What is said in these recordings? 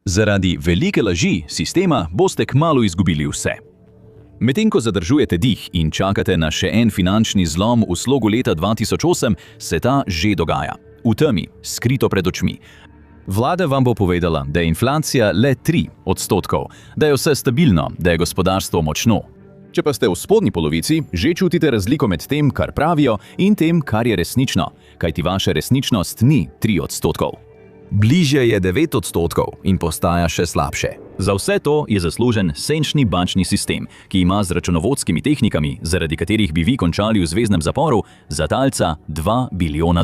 Zaradi velike laži sistema boste kmalu izgubili vse. Medtem ko zadržujete dih in čakate na še en finančni zlom v slogu leta 2008, se ta že dogaja. V temi, skrito pred očmi. Vlada vam bo povedala, da je inflacija le 3%, da je vse stabilno, da je gospodarstvo močno. Če pa ste v spodnji polovici, že čutite razliko med tem, kar pravijo, in tem, kar je resnično, kajti vaša resničnost ni 3%. Bližje je 9% in postaja še slabše. Za vse to je zaslužen senčni bančni sistem, ki ima z računovodskimi tehnikami, zaradi katerih bi vi končali v zveznem zaporu, za talca $2 bilijona.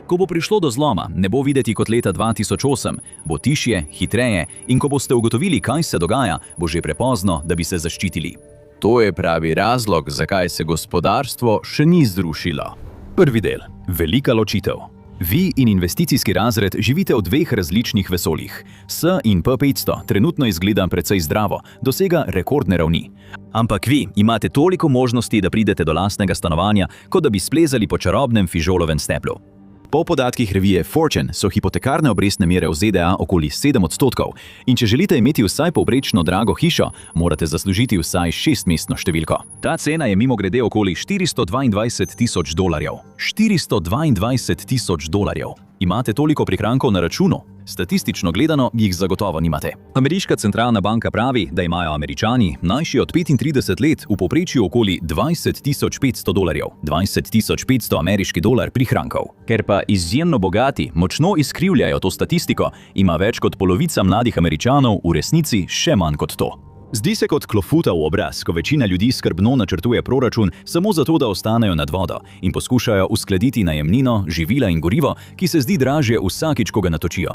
Ko bo prišlo do zloma, ne bo videti kot leta 2008, bo tišje, hitreje in ko boste ugotovili, kaj se dogaja, bo že prepozno, da bi se zaščitili. To je pravi razlog, zakaj se gospodarstvo še ni zrušilo. Prvi del. Velika ločitev. Vi in investicijski razred živite v dveh različnih vesoljih. S in P500 trenutno izgleda precej zdravo, dosega rekordne ravni. Ampak vi imate toliko možnosti, da pridete do lastnega stanovanja, kot da bi splezali po čarobnem fižolovem steplu. Po podatkih revije Fortune so hipotekarne obrestne mere v ZDA okoli 7%, in če želite imeti vsaj povprečno drago hišo, morate zaslužiti vsaj 6-mestno številko. Ta cena je mimogrede okoli $422,000. $422,000. Imate toliko prihrankov na računu? Statistično gledano jih zagotovo nimate. Ameriška centralna banka pravi, da imajo Američani, mlajši od 35 let, v povprečju okoli $20,500. $20,500 ameriški dolar prihrankov. Ker pa izjemno bogati močno izkrivljajo to statistiko, ima več kot polovica mladih Američanov v resnici še manj kot to. Zdi se kot klofuta v obraz, ko večina ljudi skrbno načrtuje proračun samo zato, da ostanejo nad vodo in poskušajo uskladiti najemnino, živila in gorivo, ki se zdi dražje vsakič, ko ga natočijo.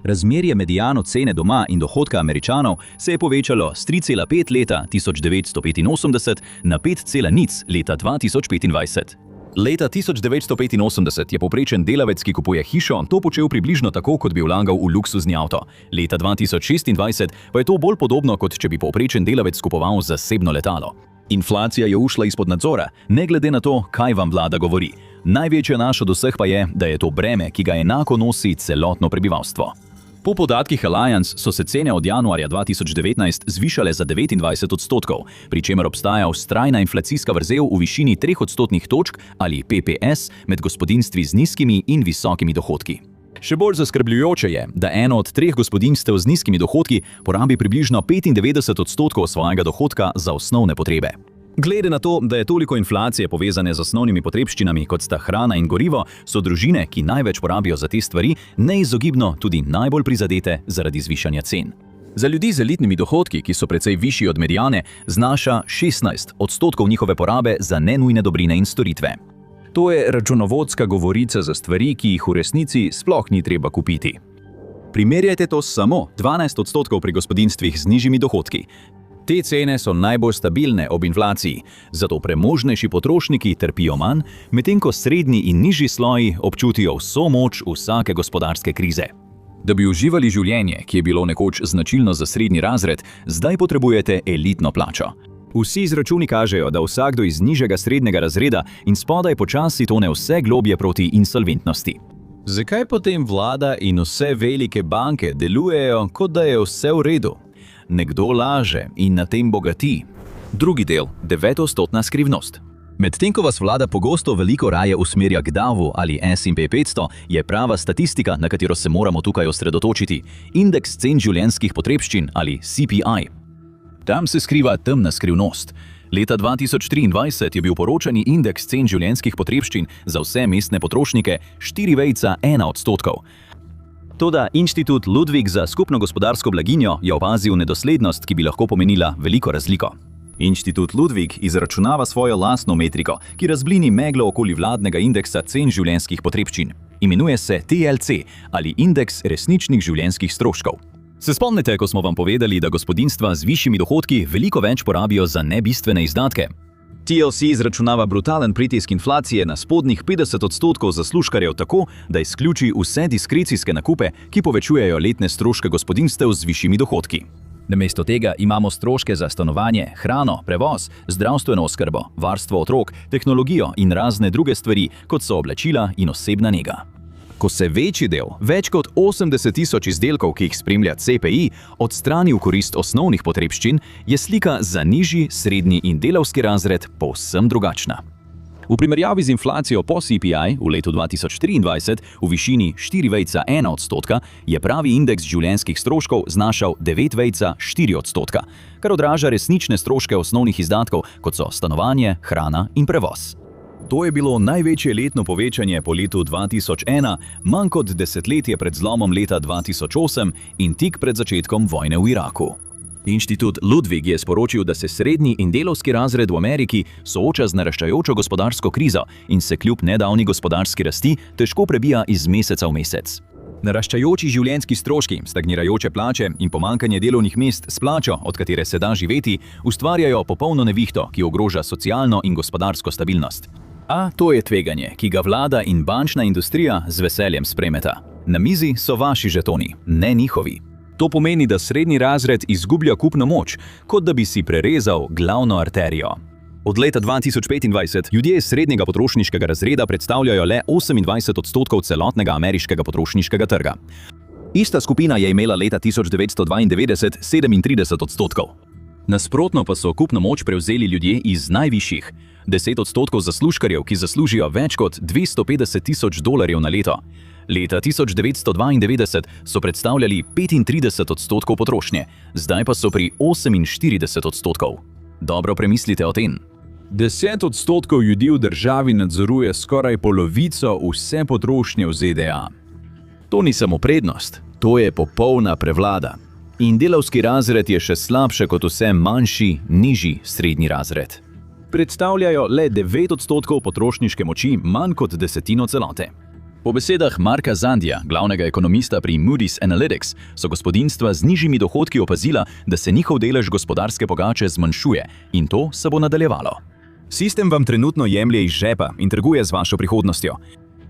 Razmerje mediano cene doma in dohodka Američanov se je povečalo s 3,5 leta 1985 na 5,0 leta 2025. Leta 1985 je povprečen delavec, ki kupuje hišo, to počel približno tako, kot bi vlagal v luksuzni avto. Leta 2026 pa je to bolj podobno, kot če bi povprečen delavec kupoval zasebno letalo. Inflacija je ušla izpod nadzora, ne glede na to, kaj vam vlada govori. Največja naš od vseh pa je, da je to breme, ki ga enako nosi celotno prebivalstvo. Po podatkih Allianz so se cene od januarja 2019 zvišale za 29%, pri čemer obstaja vztrajna inflacijska vrzel v višini 3 odstotnih točk ali PPS med gospodinjstvi z nizkimi in visokimi dohodki. Še bolj zaskrbljujoče je, da eno od 3 gospodinjstev z nizkimi dohodki porabi približno 95% svojega dohodka za osnovne potrebe. Glede na to, da je toliko inflacije povezane z osnovnimi potrebščinami, kot sta hrana in gorivo, so družine, ki največ porabijo za te stvari, neizogibno tudi najbolj prizadete zaradi zvišanja cen. Za ljudi z elitnimi dohodki, ki so precej višji od mediane, znaša 16% njihove porabe za nenujne dobrine in storitve. To je računovodska govorica za stvari, ki jih v resnici sploh ni treba kupiti. Primerjajte to samo 12% pri gospodinjstvih z nižjimi dohodki. Te cene so najbolj stabilne ob inflaciji, zato premožnejši potrošniki trpijo manj, medtem ko srednji in nižji sloji občutijo vso moč vsake gospodarske krize. Da bi uživali življenje, ki je bilo nekoč značilno za srednji razred, zdaj potrebujete elitno plačo. Vsi izračuni kažejo, da vsakdo iz nižjega srednjega razreda in spodaj počasi tone vse globje proti insolventnosti. Zakaj potem vlada in vse velike banke delujejo, kot da je vse v redu? Nekdo laže in na tem bogati. Drugi del, 9-odstotna skrivnost. Medtem ko vas vlada pogosto veliko raje usmerja k Dowu ali S&P 500, je prava statistika, na katero se moramo tukaj osredotočiti, indeks cen življenjskih potrebščin ali CPI. Tam se skriva temna skrivnost. Leta 2023 je bil poročani indeks cen življenjskih potrebščin za vse mestne potrošnike 4,1%. Toda Inštitut Ludwig za skupno gospodarsko blaginjo je opazil nedoslednost, ki bi lahko pomenila veliko razliko. Inštitut Ludwig izračunava svojo lastno metriko, ki razblini meglo okoli vladnega indeksa cen življenjskih potrebščin. Imenuje se TLC ali indeks resničnih življenjskih stroškov. Se spomnite, ko smo vam povedali, da gospodinjstva z višjimi dohodki veliko več porabijo za nebistvene izdatke? TLC izračunava brutalen pritisk inflacije na spodnjih 50% zaslužkarjev tako, da izključi vse diskrecijske nakupe, ki povečujejo letne stroške gospodinjstev z višjimi dohodki. Namesto tega imamo stroške za stanovanje, hrano, prevoz, zdravstveno oskrbo, varstvo otrok, tehnologijo in razne druge stvari, kot so oblačila in osebna nega. Ko se večji del, več kot 80 tisoč izdelkov, ki jih spremlja CPI, odstrani v korist osnovnih potrebščin, je slika za nižji, srednji in delavski razred povsem drugačna. V primerjavi z inflacijo po CPI v letu 2023 v višini 4,1%, je pravi indeks življenjskih stroškov znašal 9,4%, kar odraža resnične stroške osnovnih izdatkov, kot so stanovanje, hrana in prevoz. To je bilo največje letno povečanje po letu 2001, manj kot desetletje pred zlomom leta 2008 in tik pred začetkom vojne v Iraku. Inštitut Ludwig je sporočil, da se srednji in delavski razred v Ameriki sooča z naraščajočo gospodarsko krizo in se kljub nedavni gospodarski rasti težko prebija iz meseca v mesec. Naraščajoči življenjski stroški, stagnirajoče plače in pomanjkanje delovnih mest s plačo, od katere se da živeti, ustvarjajo popolno nevihto, ki ogroža socialno in gospodarsko stabilnost. A to je tveganje, ki ga vlada in bančna industrija z veseljem sprejmeta. Na mizi so vaši žetoni, ne njihovi. To pomeni, da srednji razred izgublja kupno moč, kot da bi si prerezal glavno arterijo. Od leta 2025 ljudje iz srednjega potrošniškega razreda predstavljajo le 28% celotnega ameriškega potrošniškega trga. Ista skupina je imela leta 1992 37%. Nasprotno pa so kupno moč prevzeli ljudje iz najvišjih, 10% zaslužkarjev, ki zaslužijo več kot $250,000 na leto. Leta 1992 so predstavljali 35% potrošnje, zdaj pa so pri 48%. Dobro premislite o tem. 10% ljudi v državi nadzoruje skoraj polovico vse potrošnje v ZDA. To ni samo prednost, to je popolna prevlada. In delavski razred je še slabše kot vse manjši, nižji srednji razred. Predstavljajo le 9% potrošniške moči, manj kot desetino celote. Po besedah Marka Zandija, glavnega ekonomista pri Moody's Analytics, so gospodinjstva z nižjimi dohodki opazila, da se njihov delež gospodarske pogače zmanjšuje in to se bo nadaljevalo. Sistem vam trenutno jemlje iz žepa in trguje z vašo prihodnostjo.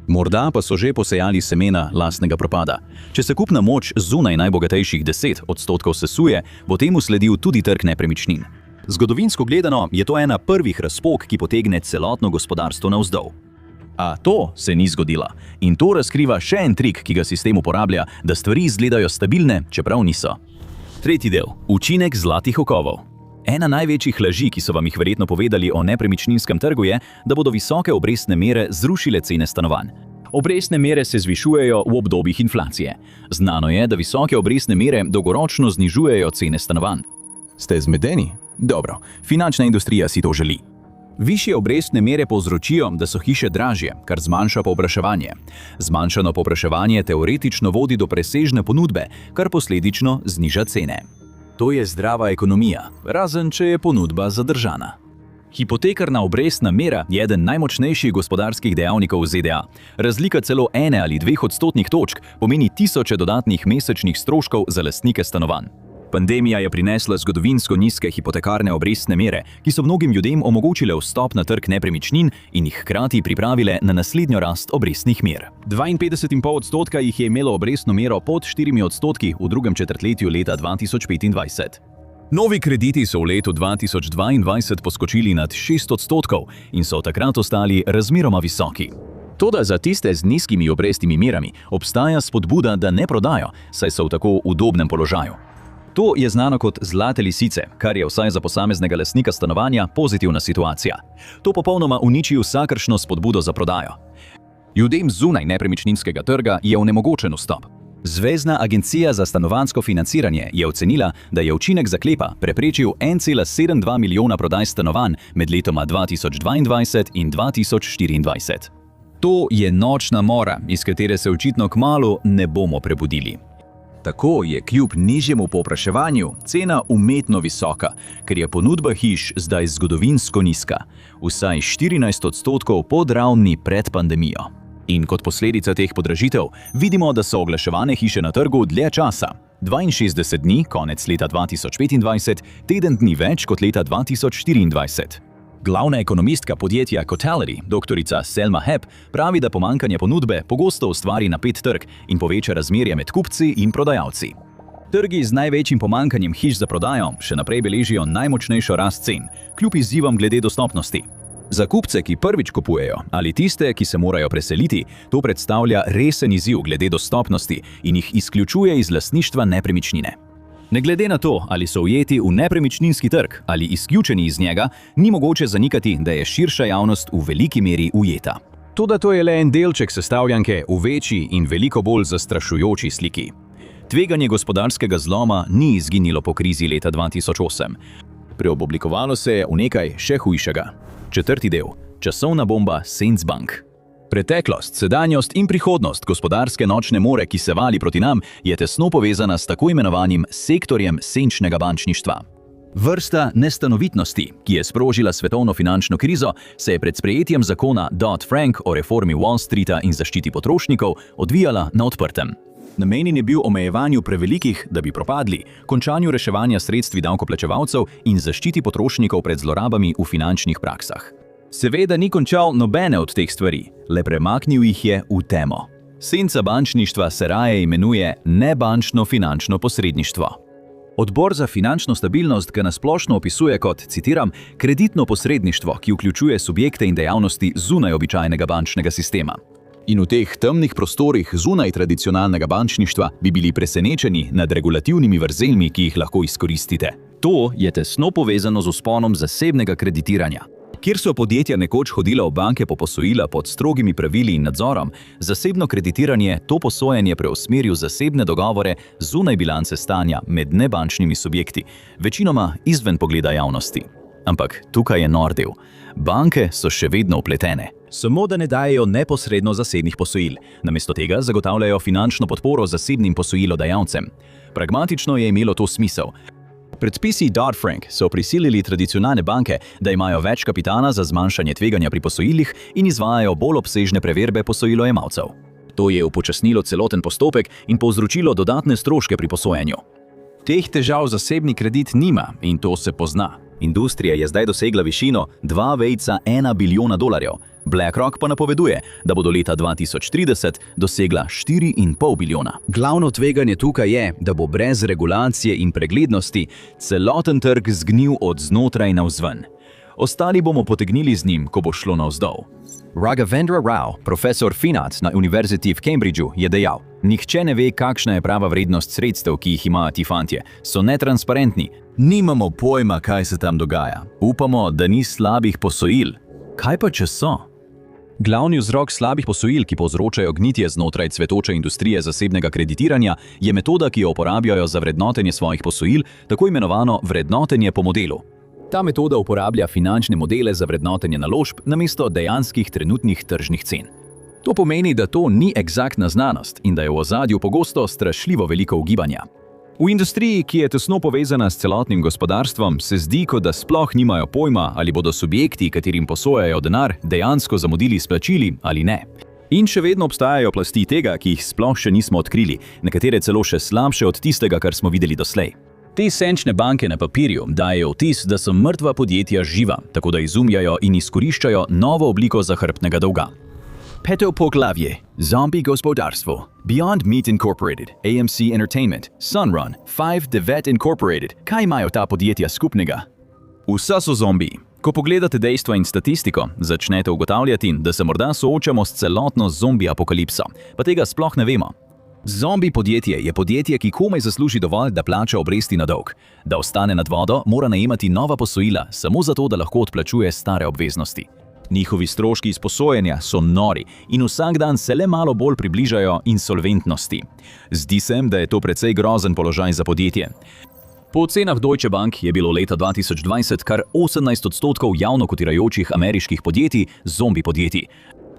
Morda pa so že posejali semena lastnega propada. Če se kupna moč zunaj najbogatejših 10% sesuje, bo temu sledil tudi trg nepremičnin. Zgodovinsko gledano je to ena prvih razpok, ki potegne celotno gospodarstvo navzdol. A to se ni zgodilo in to razkriva še en trik, ki ga sistem uporablja, da stvari izgledajo stabilne, čeprav niso. Tretji del. Učinek zlatih okovov. Ena največjih laži, ki so vam jih verjetno povedali o nepremičninskem trgu je, da bodo visoke obrestne mere zrušile cene stanovanj. Obrestne mere se zvišujejo v obdobjih inflacije. Znano je, da visoke obrestne mere dolgoročno znižujejo cene stanovanj. Ste zmedeni? Dobro, finančna industrija si to želi. Višje obrestne mere povzročijo, da so hiše dražje, kar zmanjša povpraševanje. Zmanjšano povpraševanje teoretično vodi do presežne ponudbe, kar posledično zniža cene. To je zdrava ekonomija, razen če je ponudba zadržana. Hipotekarna obrestna mera je eden najmočnejših gospodarskih dejavnikov v ZDA. Razlika celo 1 ali 2 odstotnih točk pomeni tisoče dodatnih mesečnih stroškov za lastnike stanovanj. Pandemija je prinesla zgodovinsko nizke hipotekarne obrestne mere, ki so mnogim ljudem omogočile vstop na trg nepremičnin in jih hkrati pripravile na naslednjo rast obrestnih mer. 52,5% jih je imelo obrestno mero pod 4% v drugem četrtletju leta 2025. Novi krediti so v letu 2022 poskočili nad 6% in so takrat ostali razmeroma visoki. Toda za tiste z nizkimi obrestnimi merami obstaja spodbuda, da ne prodajo, saj so v tako udobnem položaju. To je znano kot zlate lisice, kar je vsaj za posameznega lastnika stanovanja pozitivna situacija. To popolnoma uniči vsakršno spodbudo za prodajo. Ljudem zunaj nepremičninskega trga je onemogočen vstop. Zvezna agencija za stanovanjsko financiranje je ocenila, da je učinek zaklepa preprečil 1,72 milijona prodaj stanovanj med letoma 2022 in 2024. To je nočna mora, iz katere se očitno kmalu ne bomo prebudili. Tako je kljub nižjemu povpraševanju cena umetno visoka, ker je ponudba hiš zdaj zgodovinsko nizka, vsaj 14% pod ravni pred pandemijo. In kot posledica teh podražitev vidimo, da so oglaševane hiše na trgu dlje časa. 62 dni, konec leta 2025, teden dni več kot leta 2024. Glavna ekonomistka podjetja Cotality, doktorica Selma Hepp, pravi, da pomanjkanje ponudbe pogosto ustvari napet trg in poveča razmerje med kupci in prodajalci. Trgi z največjim pomanjkanjem hiš za prodajo še naprej beležijo najmočnejšo rast cen, kljub izzivom glede dostopnosti. Za kupce, ki prvič kupujejo, ali tiste, ki se morajo preseliti, to predstavlja resen izziv glede dostopnosti in jih izključuje iz lastništva nepremičnine. Ne glede na to, ali so ujeti v nepremičninski trg ali izključeni iz njega, ni mogoče zanikati, da je širša javnost v veliki meri ujeta. Toda to je le en delček sestavljanke v večji in veliko bolj zastrašujoči sliki. Tveganje gospodarskega zloma ni izginilo po krizi leta 2008. Preoblikovalo se je v nekaj še hujšega. 4. del. Časovna bomba Sensbank. Preteklost, sedanjost in prihodnost gospodarske nočne more, ki se vali proti nam, je tesno povezana s tako imenovanim sektorjem senčnega bančništva. Vrsta nestanovitnosti, ki je sprožila svetovno finančno krizo, se je pred sprejetjem zakona Dodd-Frank o reformi Wall Streeta in zaščiti potrošnikov odvijala na odprtem. Namenjen je bil omejevanju prevelikih, da bi propadli, končanju reševanja sredstvi davkoplačevalcev in zaščiti potrošnikov pred zlorabami v finančnih praksah. Seveda ni končal nobene od teh stvari, le premaknil jih je v temo. Senca bančništva se raje imenuje nebančno finančno posredništvo. Odbor za finančno stabilnost ga nasplošno opisuje kot, citiram, kreditno posredništvo, ki vključuje subjekte in dejavnosti zunaj običajnega bančnega sistema. In v teh temnih prostorih zunaj tradicionalnega bančništva bi bili presenečeni nad regulativnimi vrzelmi, ki jih lahko izkoristite. To je tesno povezano z vzponom zasebnega kreditiranja. Kjer so podjetja nekoč hodila v banke po posojila pod strogimi pravili in nadzorom, zasebno kreditiranje to posojanje preusmeri v zasebne dogovore zunaj bilance stanja med nebančnimi subjekti, večinoma izven pogleda javnosti. Ampak tukaj je nor del. Banke so še vedno vpletene. Samo da ne dajejo neposredno zasebnih posojil, namesto tega zagotavljajo finančno podporo zasebnim posojilodajalcem. Pragmatično je imelo to smisel. Predpisi Dodd-Frank so prisilili tradicionalne banke, da imajo več kapitala za zmanjšanje tveganja pri posojilih in izvajajo bolj obsežne preverbe posojilojemalcev. To je upočasnilo celoten postopek in povzročilo dodatne stroške pri posojanju. Teh težav zasebni kredit nima in to se pozna. Industrija je zdaj dosegla višino 2,1 bilijona dolarjev. BlackRock pa napoveduje, da bo do leta 2030 dosegla 4,5 bilijona. Glavno tveganje tukaj je, da bo brez regulacije in preglednosti celoten trg zgnil od znotraj navzven. Ostali bomo potegnili z njim, ko bo šlo navzdol. Raghavendra Rao, profesor financ na Univerziti v Cambridgeu, je dejal: nihče ne ve, kakšna je prava vrednost sredstev, ki jih imajo ti fantje. So netransparentni. Nimamo pojma, kaj se tam dogaja. Upamo, da ni slabih posojil. Kaj pa če so? Glavni vzrok slabih posojil, ki povzročajo gnitje znotraj cvetoče industrije zasebnega kreditiranja, je metoda, ki jo uporabljajo za vrednotenje svojih posojil, tako imenovano vrednotenje po modelu. Ta metoda uporablja finančne modele za vrednotenje naložb namesto dejanskih trenutnih tržnih cen. To pomeni, da to ni eksaktna znanost in da je v ozadju pogosto strašljivo veliko ugibanja. V industriji, ki je tesno povezana s celotnim gospodarstvom, se zdi, kot da sploh nimajo pojma, ali bodo subjekti, katerim posojajo denar, dejansko zamudili s plačili ali ne. In še vedno obstajajo plasti tega, ki jih sploh še nismo odkrili, nekatere celo še slabše od tistega, kar smo videli doslej. Te senčne banke na papirju dajejo vtis, da so mrtva podjetja živa, tako da izumljajo in izkoriščajo novo obliko zahrbtnega dolga. Peto poglavje. Zombie gospodarstvo. Beyond Meat Incorporated, AMC Entertainment, Sunrun, 5devet Incorporated. Kaj imajo ta podjetja skupnega? Vsa so zombiji. Ko pogledate dejstva in statistiko, začnete ugotavljati, da se morda soočamo s celotno zombi apokalipso, pa tega sploh ne vemo. Zombi podjetje je podjetje, ki komaj zasluži dovolj, da plača obresti na dolg. Da ostane nad vodo, mora najemati nova posojila, samo zato, da lahko odplačuje stare obveznosti. Njihovi stroški izposojanja so nori in vsak dan se le malo bolj približajo insolventnosti. Zdi se, da je to precej grozen položaj za podjetje. Po ocenah Deutsche Bank je bilo leta 2020 kar 18% javno kotirajočih ameriških podjetij zombi podjetij.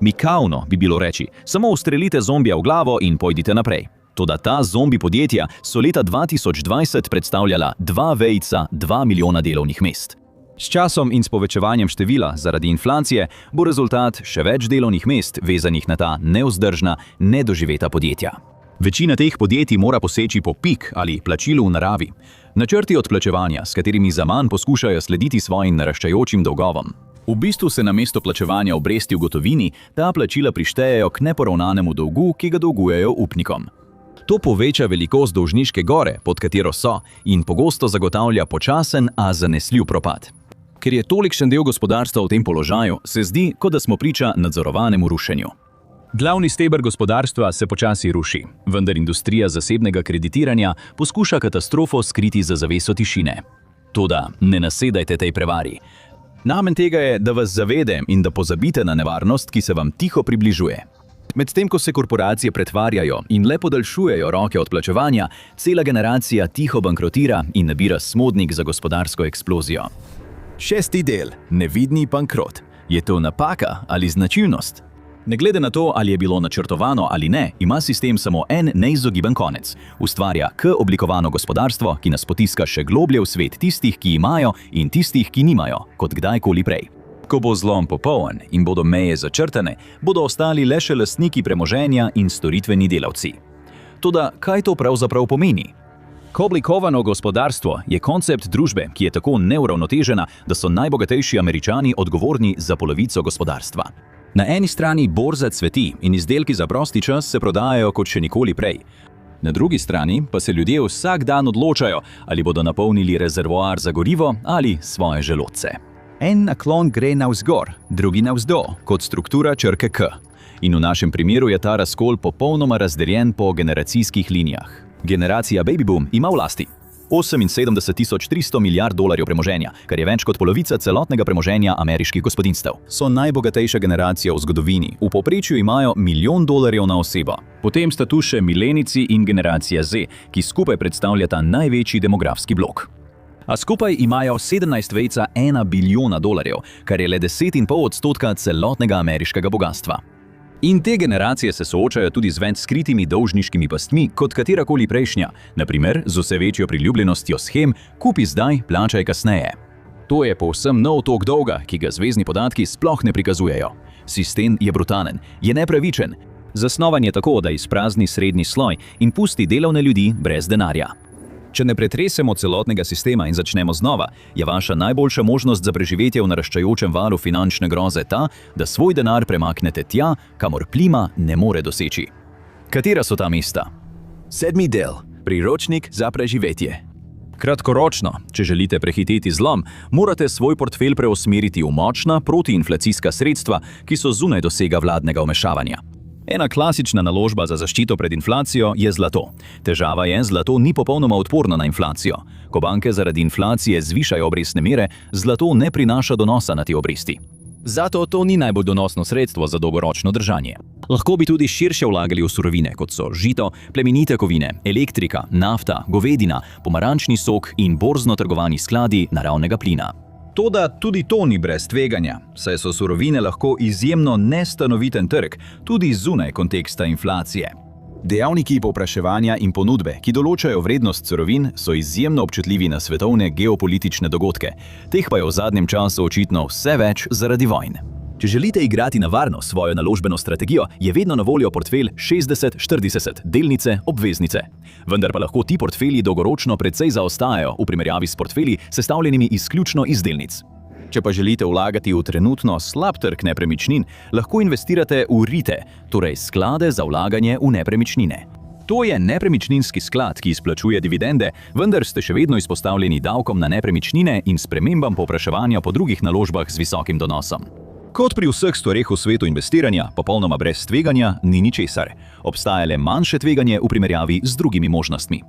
Mikavno bi bilo reči, samo ustrelite zombija v glavo in pojdite naprej. Toda ta zombi podjetja so leta 2020 predstavljala 2,2 milijona delovnih mest. S časom in s povečevanjem števila zaradi inflacije bo rezultat še več delovnih mest vezanih na ta nevzdržna, nedoživeta podjetja. Večina teh podjetij mora poseči po pik ali plačilu v naravi. Načrti odplačevanja, s katerimi zaman poskušajo slediti svojim naraščajočim dolgovom. V bistvu se namesto plačevanja obresti v gotovini, ta plačila prištejejo k neporavnanemu dolgu, ki ga dolgujejo upnikom. To poveča velikost dolžniške gore, pod katero so, in pogosto zagotavlja počasen, a zanesljiv propad. Ker je tolikšen del gospodarstva v tem položaju, se zdi, kot da smo priča nadzorovanemu rušenju. Glavni steber gospodarstva se počasi ruši, vendar industrija zasebnega kreditiranja poskuša katastrofo skriti za zaveso tišine. Toda ne nasedajte tej prevari. Namen tega je, da vas zavede in da pozabite na nevarnost, ki se vam tiho približuje. Medtem ko se korporacije pretvarjajo in le podaljšujejo roke od plačevanja, cela generacija tiho bankrotira in nabira smodnik za gospodarsko eksplozijo. 6. del. Nevidni bankrot. Je to napaka ali značilnost? Ne glede na to, ali je bilo načrtovano ali ne, ima sistem samo en neizogiben konec. Ustvarja K-oblikovano gospodarstvo, ki nas potiska še globlje v svet tistih, ki imajo in tistih, ki nimajo, kot kdajkoli prej. Ko bo zlom popoln in bodo meje začrtane, bodo ostali le še lastniki premoženja in storitveni delavci. Toda kaj to pravzaprav pomeni? K-oblikovano gospodarstvo je koncept družbe, ki je tako neuravnotežena, da so najbogatejši Američani odgovorni za polovico gospodarstva. Na eni strani borza cveti in izdelki za prosti čas se prodajajo kot še nikoli prej. Na drugi strani pa se ljudje vsak dan odločajo, ali bodo napolnili rezervoar za gorivo ali svoje želodce. En naklon gre navzgor, drugi navzdol, kot struktura črke K. In v našem primeru je ta razkol popolnoma razdeljen po generacijskih linijah. Generacija Baby Boom ima v lasti 78.300 milijard dolarjev premoženja, kar je več kot polovica celotnega premoženja ameriških gospodinjstev. So najbogatejša generacija v zgodovini, v povprečju imajo $1 milijon na osebo. Potem sta tu še milenici in generacija Z, ki skupaj predstavljata največji demografski blok. A skupaj imajo 17,1 bilijona dolarjev, kar je le 10,5% celotnega ameriškega bogastva. In te generacije se soočajo tudi z več skritimi dolžniškimi pastmi kot katerakoli prejšnja, naprimer z vse večjo priljubljenostjo shem kupi zdaj, plačaj kasneje. To je povsem nov tok dolga, ki ga zvezni podatki sploh ne prikazujejo. Sistem je brutalen, je nepravičen. Zasnovan je tako, da izprazni srednji sloj in pusti delovne ljudi brez denarja. Če ne pretresemo celotnega sistema in začnemo znova, je vaša najboljša možnost za preživetje v naraščajočem valu finančne groze ta, da svoj denar premaknete tja, kamor plima ne more doseči. Katera so ta mesta? 7. del. Priročnik za preživetje. Kratkoročno, če želite prehiteti zlom, morate svoj portfelj preusmeriti v močna protiinflacijska sredstva, ki so zunaj dosega vladnega vmešavanja. Ena klasična naložba za zaščito pred inflacijo je zlato. Težava je, zlato ni popolnoma odporno na inflacijo. Ko banke zaradi inflacije zvišajo obrestne mere, zlato ne prinaša donosa na te obresti. Zato to ni najbolj donosno sredstvo za dolgoročno držanje. Lahko bi tudi širše vlagali v surovine, kot so žito, plemenite kovine, elektrika, nafta, govedina, pomarančni sok in borzno trgovani skladi naravnega plina. Toda tudi to ni brez tveganja, saj so surovine lahko izjemno nestanoviten trg, tudi zunaj konteksta inflacije. Dejavniki povpraševanja in ponudbe, ki določajo vrednost surovin, so izjemno občutljivi na svetovne geopolitične dogodke. Teh pa je v zadnjem času očitno vse več zaradi vojn. Če želite igrati na varno svojo naložbeno strategijo, je vedno na voljo portfelj 60-40, delnice, obveznice. Vendar pa lahko ti portfelji dolgoročno precej zaostajajo v primerjavi s portfelji sestavljenimi izključno iz delnic. Če pa želite vlagati v trenutno slab trg nepremičnin, lahko investirate v REIT-e, torej sklade za vlaganje v nepremičnine. To je nepremičninski sklad, ki izplačuje dividende, vendar ste še vedno izpostavljeni davkom na nepremičnine in spremembam povpraševanja po drugih naložbah z visokim donosom. Kot pri vseh stvareh v svetu investiranja, popolnoma brez tveganja ni ničesar. Obstaja le manjše tveganje v primerjavi z drugimi možnostmi.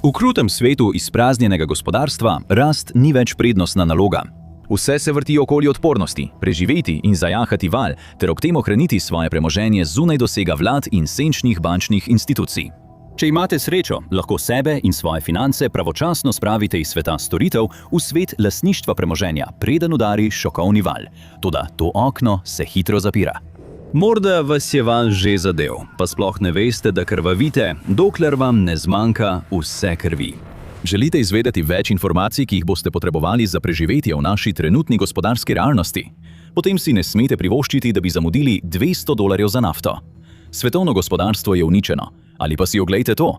V krutem svetu izpraznjenega gospodarstva rast ni več prednostna naloga. Vse se vrti okoli odpornosti, preživeti in zajahati val, ter ob tem ohraniti svoje premoženje zunaj dosega vlad in senčnih bančnih institucij. Če imate srečo, lahko sebe in svoje finance pravočasno spravite iz sveta storitev v svet lastništva premoženja, preden udari šokovni val. Toda to okno se hitro zapira. Morda vas je val že zadel, pa sploh ne veste, da krvavite, dokler vam ne zmanjka vse krvi. Želite izvedeti več informacij, ki jih boste potrebovali za preživetje v naši trenutni gospodarski realnosti? Potem si ne smete privoščiti, da bi zamudili $200 za nafto. Svetovno gospodarstvo je uničeno. Ali pa si oglejte to.